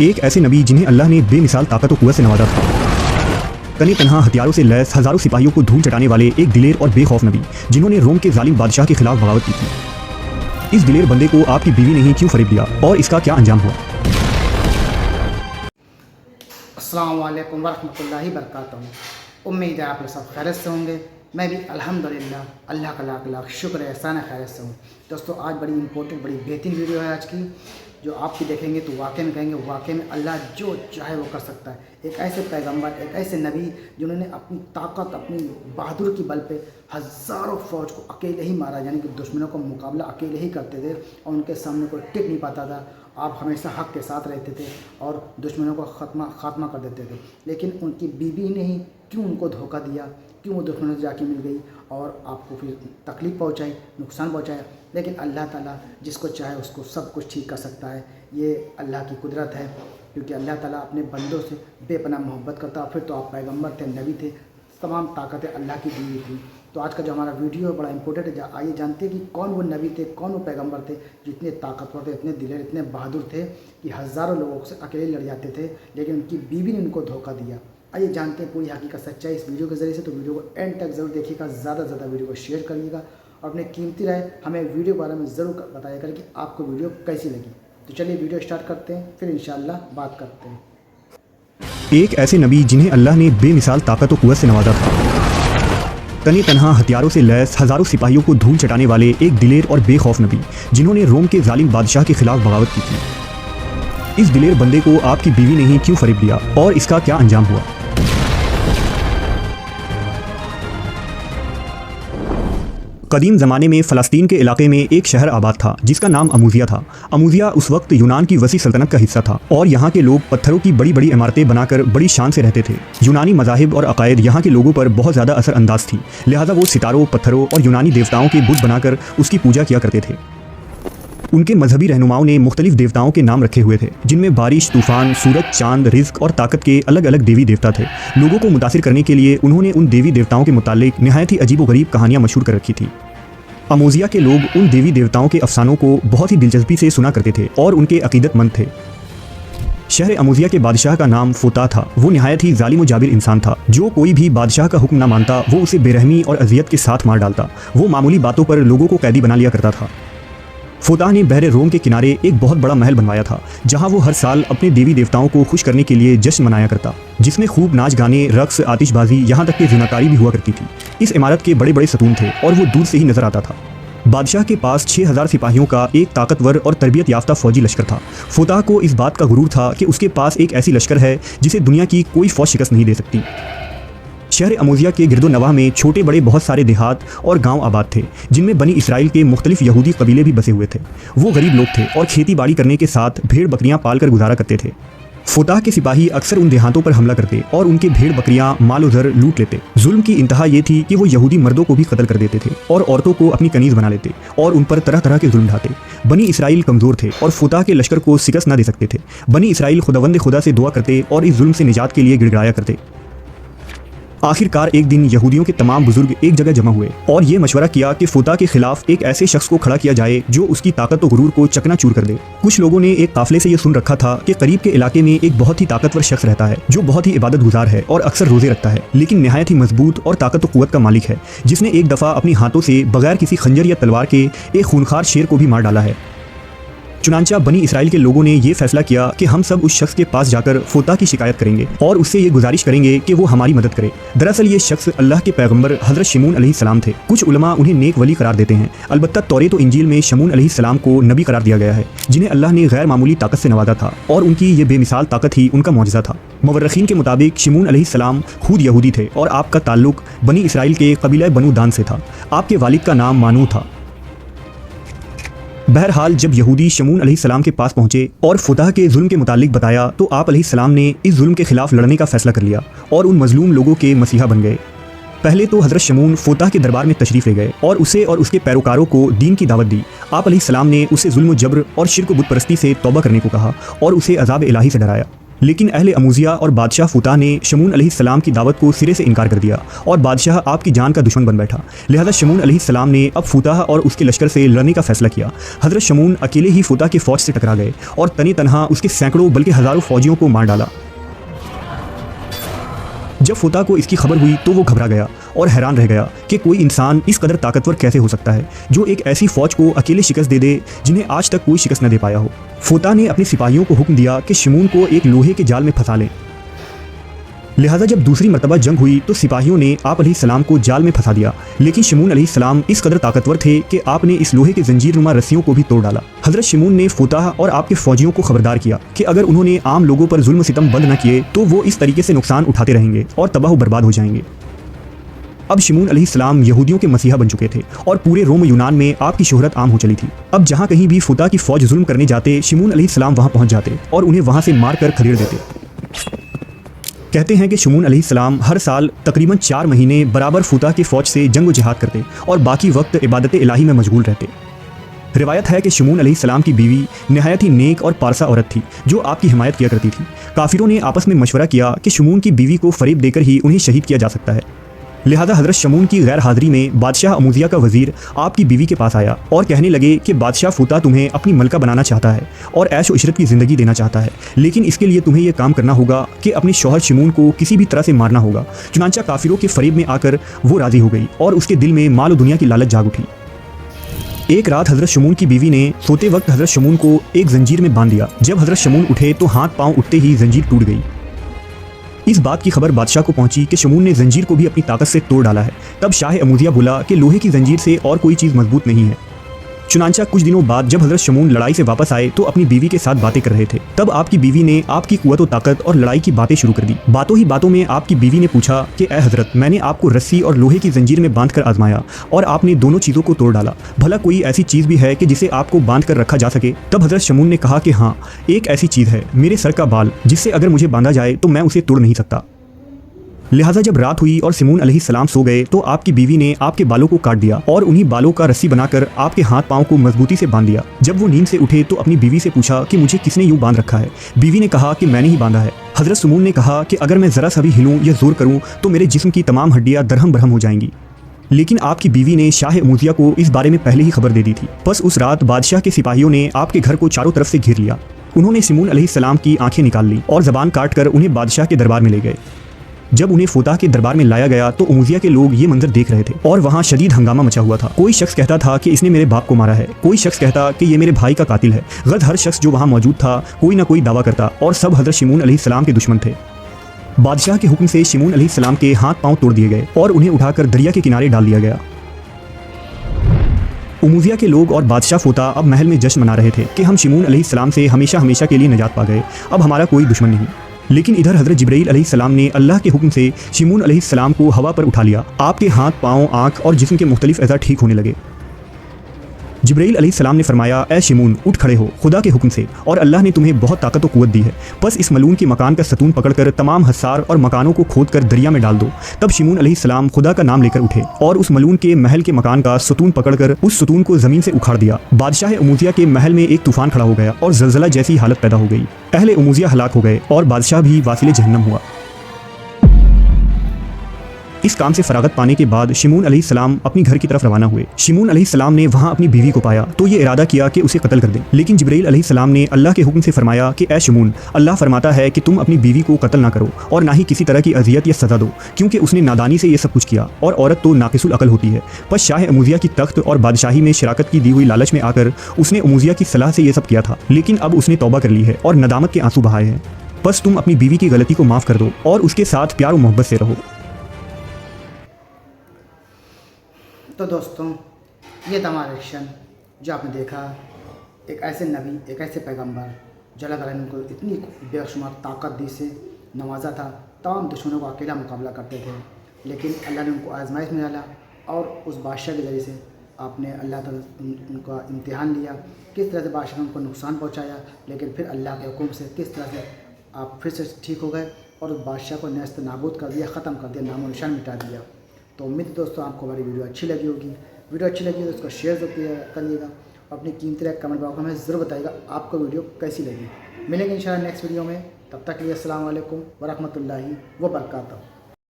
ایک ایسے نبی جنہیں اللہ نے بے مثال طاقت و قوت سے نوازا تھا، تنے تنہا ہتھیاروں سے لیس ہزاروں سپاہیوں کو دھول چٹانے والے ایک دلیر اور بے خوف نبی جنہوں نے روم کے ظالم بادشاہ کے خلاف بغاوت کی تھی۔ اس دلیر بندے کو آپ کی بیوی نے ہی کیوں فریب دیا اور اس کا کیا انجام ہوا؟ السلام علیکم ورحمۃ اللہ وبرکاتہ۔ امید ہے آپ لوگ سب خیریت سے ہوں گے۔ میں بھی الحمدللہ اللہ کا لاکھ لاکھ شکر احسان خیریت سے ہوں۔ دوستو آج بڑی امپورٹنٹ بڑی بہترین ویڈیو ہے آج کی، جو آپ بھی دیکھیں گے تو واقعی میں کہیں گے واقعی میں اللہ جو چاہے وہ کر سکتا ہے۔ ایک ایسے پیغمبر، ایک ایسے نبی جنہوں نے اپنی طاقت، اپنی بہادر کی بل پہ ہزاروں فوج کو اکیلے ہی مارا، یعنی کہ دشمنوں کا مقابلہ اکیلے ہی کرتے تھے اور ان کے سامنے کوئی ٹک نہیں پاتا تھا۔ آپ ہمیشہ حق کے ساتھ رہتے تھے اور دشمنوں کو خاتمہ کر دیتے تھے، لیکن ان کی بیوی نے ہی کیوں ان کو دھوکہ دیا، کیوں وہ دشمنوں سے جا کے مل گئی اور آپ کو پھر تکلیف پہنچائی، نقصان پہنچایا۔ لیکن اللہ تعالیٰ جس کو چاہے اس کو سب کچھ ٹھیک کر سکتا ہے، یہ اللہ کی قدرت ہے، کیونکہ اللہ تعالیٰ اپنے بندوں سے بے پناہ محبت کرتا ہے۔ پھر تو آپ پیغمبر تھے، نبی تھے، تمام طاقتیں اللہ کی دی ہوئی تھی۔ تو آج کا جو ہمارا ویڈیو ہے بڑا امپورٹنٹ ہے۔ آئیے جانتے ہیں کہ کون وہ نبی تھے، کون وہ پیغمبر تھے جو اتنے طاقتور تھے، اتنے دلیر، اتنے بہادر تھے کہ ہزاروں لوگوں سے اکیلے لڑ جاتے تھے، لیکن ان کی بیوی نے ان کو دھوکہ دیا۔ آئیے جانتے ہیں پوری حقیقت سچائی اس ویڈیو کے ذریعے سے۔ تو ویڈیو کو اینڈ تک ضرور دیکھیے گا، زیادہ سے زیادہ ویڈیو کو شیئر کریے گا اور اپنے قیمتی رائے ہمیں ویڈیو کے بارے میں ضرور بتایا کریں کہ آپ کو ویڈیو کیسی لگی۔ تو چلیے ویڈیو اسٹارٹ کرتے ہیں، پھر انشاءاللہ بات کرتے ہیں۔ ایک ایسے نبی جنہیں اللہ نے بے مثال طاقت و قوت سے نوازا تھا، تنے تنہا ہتھیاروں سے لیس ہزاروں سپاہیوں کو دھول چٹانے والے ایک دلیر اور بے خوف نبی جنہوں نے روم کے ظالم بادشاہ کے خلاف بغاوت کی تھی۔ اس دلیر بندے کو آپ کی بیوی نے ہی کیوں فریب دیا اور اس کا کیا انجام ہوا؟ قدیم زمانے میں فلسطین کے علاقے میں ایک شہر آباد تھا جس کا نام اموزیہ تھا۔ اموزیہ اس وقت یونان کی وسیع سلطنت کا حصہ تھا اور یہاں کے لوگ پتھروں کی بڑی بڑی عمارتیں بنا کر بڑی شان سے رہتے تھے۔ یونانی مذاہب اور عقائد یہاں کے لوگوں پر بہت زیادہ اثر انداز تھی، لہٰذا وہ ستاروں، پتھروں اور یونانی دیوتاؤں کے بت بنا کر اس کی پوجا کیا کرتے تھے۔ ان کے مذہبی رہنماؤں نے مختلف دیوتاؤں کے نام رکھے ہوئے تھے، جن میں بارش، طوفان، سورج، چاند، رزق اور طاقت کے الگ الگ دیوی دیوتا تھے۔ لوگوں کو متاثر کرنے کے لیے انہوں نے ان دیوی دیوتاؤں کے متعلق نہایت ہی عجیب و غریب کہانیاں مشہور کر رکھی تھی۔ اموزیہ کے لوگ ان دیوی دیوتاؤں کے افسانوں کو بہت ہی دلچسپی سے سنا کرتے تھے اور ان کے عقیدت مند تھے۔ شہر اموزیہ کے بادشاہ کا نام فوتا تھا۔ وہ نہایت ہی ظالم و جابر انسان تھا۔ جو کوئی بھی بادشاہ کا حکم نہ مانتا وہ اسے بے رحمی اور اذیت کے ساتھ مار ڈالتا۔ وہ معمولی باتوں پر لوگوں کو قیدی بنا لیا کرتا تھا۔ فوتا نے بحر روم کے کنارے ایک بہت بڑا محل بنوایا تھا، جہاں وہ ہر سال اپنے دیوی دیوتاؤں کو خوش کرنے کے لیے جشن منایا کرتا، جس میں خوب ناچ گانے، رقص، آتش بازی، یہاں تک کہ زناکاری بھی ہوا کرتی تھی۔ اس عمارت کے بڑے بڑے ستون تھے اور وہ دور سے ہی نظر آتا تھا۔ بادشاہ کے پاس 6000 سپاہیوں کا ایک طاقتور اور تربیت یافتہ فوجی لشکر تھا۔ فوتا کو اس بات کا غرور تھا کہ اس کے پاس ایک ایسی لشکر ہے جسے دنیا کی کوئی فوج شکست نہیں دے سکتی۔ شہر اموزیہ کے گرد و نواح میں چھوٹے بڑے بہت سارے دیہات اور گاؤں آباد تھے، جن میں بنی اسرائیل کے مختلف یہودی قبیلے بھی بسے ہوئے تھے۔ وہ غریب لوگ تھے اور کھیتی باڑی کرنے کے ساتھ بھیڑ بکریاں پال کر گزارا کرتے تھے۔ فوتا کے سپاہی اکثر ان دیہاتوں پر حملہ کرتے اور ان کے بھیڑ بکریاں، مال و زر لوٹ لیتے۔ ظلم کی انتہا یہ تھی کہ وہ یہودی مردوں کو بھی قتل کر دیتے تھے اور عورتوں کو اپنی کنیز بنا لیتے اور ان پر طرح طرح کے ظلم ڈھاتے۔ بنی اسرائیل کمزور تھے اور فوتا کے لشکر کو شکست نہ دے سکتے تھے۔ بنی اسرائیل خداوند خدا سے دعا کرتے اور اس ظلم سے نجات کے لیے گڑ گڑایا کرتے۔ آخر کار ایک دن یہودیوں کے تمام بزرگ ایک جگہ جمع ہوئے اور یہ مشورہ کیا کہ فوتا کے خلاف ایک ایسے شخص کو کھڑا کیا جائے جو اس کی طاقت و غرور کو چکنا چور کر دے۔ کچھ لوگوں نے ایک قافلے سے یہ سن رکھا تھا کہ قریب کے علاقے میں ایک بہت ہی طاقتور شخص رہتا ہے جو بہت ہی عبادت گزار ہے اور اکثر روزے رکھتا ہے، لیکن نہایت ہی مضبوط اور طاقت و قوت کا مالک ہے، جس نے ایک دفعہ اپنی ہاتھوں سے بغیر کسی خنجر یا تلوار کے ایک خونخوار شیر کو بھی مار ڈالا ہے۔ چنانچہ بنی اسرائیل کے لوگوں نے یہ فیصلہ کیا کہ ہم سب اس شخص کے پاس جا کر فوتا کی شکایت کریں گے اور اس سے یہ گزارش کریں گے کہ وہ ہماری مدد کرے۔ دراصل یہ شخص اللہ کے پیغمبر حضرت شمعون علیہ السلام تھے۔ کچھ علماء انہیں نیک ولی قرار دیتے ہیں، البتہ توریت و انجیل میں شمعون علیہ السلام کو نبی قرار دیا گیا ہے، جنہیں اللہ نے غیر معمولی طاقت سے نوازا تھا اور ان کی یہ بے مثال طاقت ہی ان کا معجزہ تھا۔ مورخین کے مطابق شمعون علیہ السلام خود یہودی تھے اور آپ کا تعلق بنی اسرائیل کے قبیلہ بنو دان سے تھا۔ آپ کے والد کا نام مانو تھا۔ بہرحال جب یہودی شمعون علیہ السلام کے پاس پہنچے اور فوتا کے ظلم کے متعلق بتایا تو آپ علیہ السلام نے اس ظلم کے خلاف لڑنے کا فیصلہ کر لیا اور ان مظلوم لوگوں کے مسیحا بن گئے۔ پہلے تو حضرت شمعون فوتا کے دربار میں تشریف لے گئے اور اسے اور اس کے پیروکاروں کو دین کی دعوت دی۔ آپ علیہ السلام نے اسے ظلم و جبر اور شرک و بت پرستی سے توبہ کرنے کو کہا اور اسے عذاب الہی سے ڈرایا۔ लेकिन अहले अमूजिया और बादशाह फूता ने शमून अलैहिस्सलाम की दावत को सिरे से इनकार कर दिया और बादशाह आपकी जान का दुश्मन बन बैठा। लिहाजा शमून अलैहिस्सलाम ने अब फूता और उसके लश्कर से लड़ने का फैसला किया। हज़रत शमून अकेले ही फूता की फ़ौज से टकरा गए और तनी तनहा उसके सैकड़ों बल्कि हज़ारों फ़ौजियों को मार डाला। जब फूता को इसकी खबर हुई तो वो घबरा गया और हैरान रह गया कि कोई इंसान इस कदर ताकतवर कैसे हो सकता है जो एक ऐसी फ़ौज को अकेले शिकस्त दे दे जिन्हें आज तक कोई शिकस्त न दे पाया हो। फूता ने अपने सिपाहियों को हुक्म दिया कि शमून को एक लोहे के जाल में फंसा लें। लिहाजा जब दूसरी मरतबा जंग हुई तो सिपाहियों ने आप अलैहिस्सलाम को जाल में फंसा दिया, लेकिन शमून अलैहिस्सलाम इस कदर ताकतवर थे कि आपने इस लोहे के जंजीरनुमा रस्सियों को भी तोड़ डाला। हज़रत शमून ने फूता और आपके फ़ौजियों को खबरदार किया कि अगर उन्होंने आम लोगों पर जुल्म सितम बंद न किए तो वो इस तरीके से नुकसान उठाते रहेंगे और तबाह बर्बाद हो जाएंगे। अब शमून अलैहिस्सलाम यहूदियों के मसीहा बन चुके थे और पूरे रोम यूनान में आपकी शोहरत आम हो चली थी। अब जहाँ कहीं भी फूता की फ़ौज जुल्म करने जाते, शमून अलैहिस्सलाम वहाँ पहुँच जाते और उन्हें वहाँ से मार कर खदेड़ देते। कहते हैं कि शमून अलैहिस्सलाम हर साल तकरीबन 4 महीने बराबर फूता की फ़ौज से जंग व जिहाद करते और बाकी वक्त इबादत इलाही में मशगूल रहते। रिवायत है कि शमून अलैहिस्सलाम की बीवी नहायत ही नेक और पारसा औरत थी जो आपकी हिमायत किया करती थी। काफिरों ने आपस में मशवरा किया कि शमून की बीवी को फरेब देकर ही उन्हें शहीद किया जा सकता है। लिहाजा हज़रत शमून की गैर हाज़िरी में बादशाह अमूजिया का वज़ीर आपकी बीवी के पास आया और कहने लगे कि बादशाह फूता तुम्हें अपनी मलका बनाना चाहता है और ऐश व इशरत की ज़िंदगी देना चाहता है, लेकिन इसके लिए तुम्हें यह काम करना होगा कि अपने शौहर शमून को किसी भी तरह से मारना होगा। चुनांचा काफिरों के फरेब में आकर वो राज़ी हो गई और उसके दिल में माल व दुनिया की लालच जाग उठी। एक रात हज़रत शमून की बीवी ने सोते वक्त हज़रत शमून को एक जंजीर में बांध दिया। जब हज़रत शमून उठे तो हाथ पाँव उठते ही जंजीर टूट गई। इस बात की खबर बादशाह को पहुंची कि शमून ने जंजीर को भी अपनी ताकत से तोड़ डाला है। तब शाह अमूजिया बोला कि लोहे की जंजीर से और कोई चीज़ मजबूत नहीं है। चुनांचा कुछ दिनों बाद जब हज़रत शमून लड़ाई से वापस आए तो अपनी बीवी के साथ बातें कर रहे थे। तब आपकी बीवी ने आपकी कुव्वत व ताकत और लड़ाई की बातें शुरू कर दी। बातों ही बातों में आपकी बीवी ने पूछा कि ए हज़रत, मैंने आपको रस्सी और लोहे की जंजीर में बांध कर आजमाया और आपने दोनों चीज़ों को तोड़ डाला। भला कोई ऐसी चीज़ भी है कि जिसे आपको बांध कर रखा जा सके? तब हज़रत शमून ने कहा कि हाँ, एक ऐसी चीज़ है, मेरे सर का बाल, जिससे अगर मुझे बांधा जाए तो मैं उसे तोड़ नहीं सकता। लिहाजा जब रात हुई और शमून अलैहिस्सलाम सो गए तो आपकी बीवी ने आपके बालों को काट दिया और उन्हीं बालों का रस्सी बनाकर आपके हाथ पाँव को मजबूती से बांध दिया। जब वो नींद से उठे तो अपनी बीवी से पूछा कि मुझे किसने यूं बांध रखा है? बीवी ने कहा कि मैंने ही बांधा है। हज़रत शमून ने कहा कि अगर मैं ज़रा सा भी हिलूं या जोर करूं तो मेरे जिस्म की तमाम हड्डियां दरहम बरहम हो जाएंगी। लेकिन आपकी बीवी ने शाह अमूजिया को इस बारे में पहले ही खबर दे दी थी। बस उस रात बादशाह के सिपाहियों ने आपके घर को चारों तरफ से घेर लिया। उन्होंने शमून अलैहिस्सलाम की आंखें निकाल ली और ज़बान काट कर उन्हें बादशाह के दरबार में ले गए। जब उन्हें फूता के दरबार में लाया गया तो अमूजिया के लोग ये मंजर देख रहे थे और वहाँ शदीद हंगामा मचा हुआ था। कोई शख्स कहता था कि इसने मेरे बाप को मारा है, कोई शख्स कहता कि ये मेरे भाई का कातिल है। गद हर शख्स जो वहाँ मौजूद था कोई ना कोई दावा करता और सब हज़रत शमून अलैहिस्सलाम के दुश्मन थे। बादशाह के हुक्म से शमून अलैहिस्सलाम के हाथ पाँव तोड़ दिए गए और उन्हें उठाकर दरिया के किनारे डाल दिया गया। अमूजिया के लोग और बादशाह फूता अब महल में जश्न मना रहे थे कि हम शमून अलैहिस्सलाम से हमेशा हमेशा के लिए निजात पा गए, अब हमारा कोई दुश्मन नहीं। लेकिन इधर हज़रत जिब्राईल अलैहिस्सलाम ने अल्लाह के हुक्म से शमून अलैहिस्सलाम को हवा पर उठा लिया। आपके हाथ, पाँव, आँख और जिस्म के मुख्तलिफ अज़ा ठीक होने लगे। जिब्राईल अलैहिस्सलाम ने फरमाया, ए शमून, उठ खड़े हो खुदा के हुक्म से, और अल्लाह ने तुम्हें बहुत ताकत व कुव्वत दी है। बस इस मलून के मकान का सतून पकड़कर तमाम हसार और मकानों को खोद कर दरिया में डाल दो। तब शमून अलैहिस्सलाम खुदा का नाम लेकर उठे और उस मलून के महल के मकान का सतून पकड़कर उस सतून को ज़मीन से उखाड़ दिया। बादशाह अमूजिया के महल में एक तूफान खड़ा हो गया और ज़लज़ला जैसी हालत पैदा हो गई। अहले अमूजिया हलाक हो गए और बादशाह भी वासिले जहन्नम हुआ। इस काम से फरागत पाने के बाद शमून अलैहिस्सलाम अपनी घर की तरफ रवाना हुए। शमून अलैहिस्सलाम ने वहाँ अपनी बीवी को पाया तो ये इरादा किया कि उसे कत्ल कर दें, लेकिन जिब्राईल अलैहिस्सलाम ने अल्लाह के हुक्म से फरमाया कि ए शमून, अल्लाह फरमाता है कि तुम अपनी बीवी को कत्ल ना करो और ना ही किसी तरह की अजियत या सज़ा दो, क्योंकि उसने नादानी से ये सब कुछ किया और औरत तो नाकिसुल अकल होती है। बस शाह अमूजिया की तख्त और बादशाही में शराकत की दी हुई लालच में आकर उसने अमूजिया की सलाह से ये सब किया था, लेकिन अब उसने तौबा कर ली है और नदामत के आंसू बहाए हैं। बस तुम अपनी बीवी की गलती को माफ़ कर दो और उसके साथ प्यार और मोहब्बत से रहो। तो दोस्तों, ये था हमारा रिएक्शन जो आपने देखा। एक ऐसे नबी, एक ऐसे पैगंबर जो अल्लाह ताला ने उनको इतनी बेशुमार ताकत दी से नवाजा था, तमाम दुश्मनों का अकेला मुकाबला करते थे, लेकिन अल्लाह ने उनको आजमाइश में डाला और उस बादशाह के ज़रिए से आपने अल्लाह ताला उनका इम्तिहान लिया। किस तरह से बादशाह ने उनको नुकसान पहुँचाया, लेकिन फिर अल्लाह के हुक्म से किस तरह से आप फिर से ठीक हो गए और उस बादशाह को नेस्त नाबूद कर दिया, ख़त्म कर दिया, नामो निशान मिटा दिया। तो उम्मीद है दोस्तों आपको हमारी वीडियो अच्छी लगी होगी। वीडियो अच्छी लगी तो उसको शेयर ज़रूर करिएगा, अपनी कीमती राय कमेंट बॉक्स में ज़रूर बताइएगा आपको वीडियो कैसी लगी। मिलेंगे इंशाल्लाह नेक्स्ट वीडियो में। तब तक के लिए अस्सलाम वालेकुम वरहमतुल्लाहि वबरकातुहू।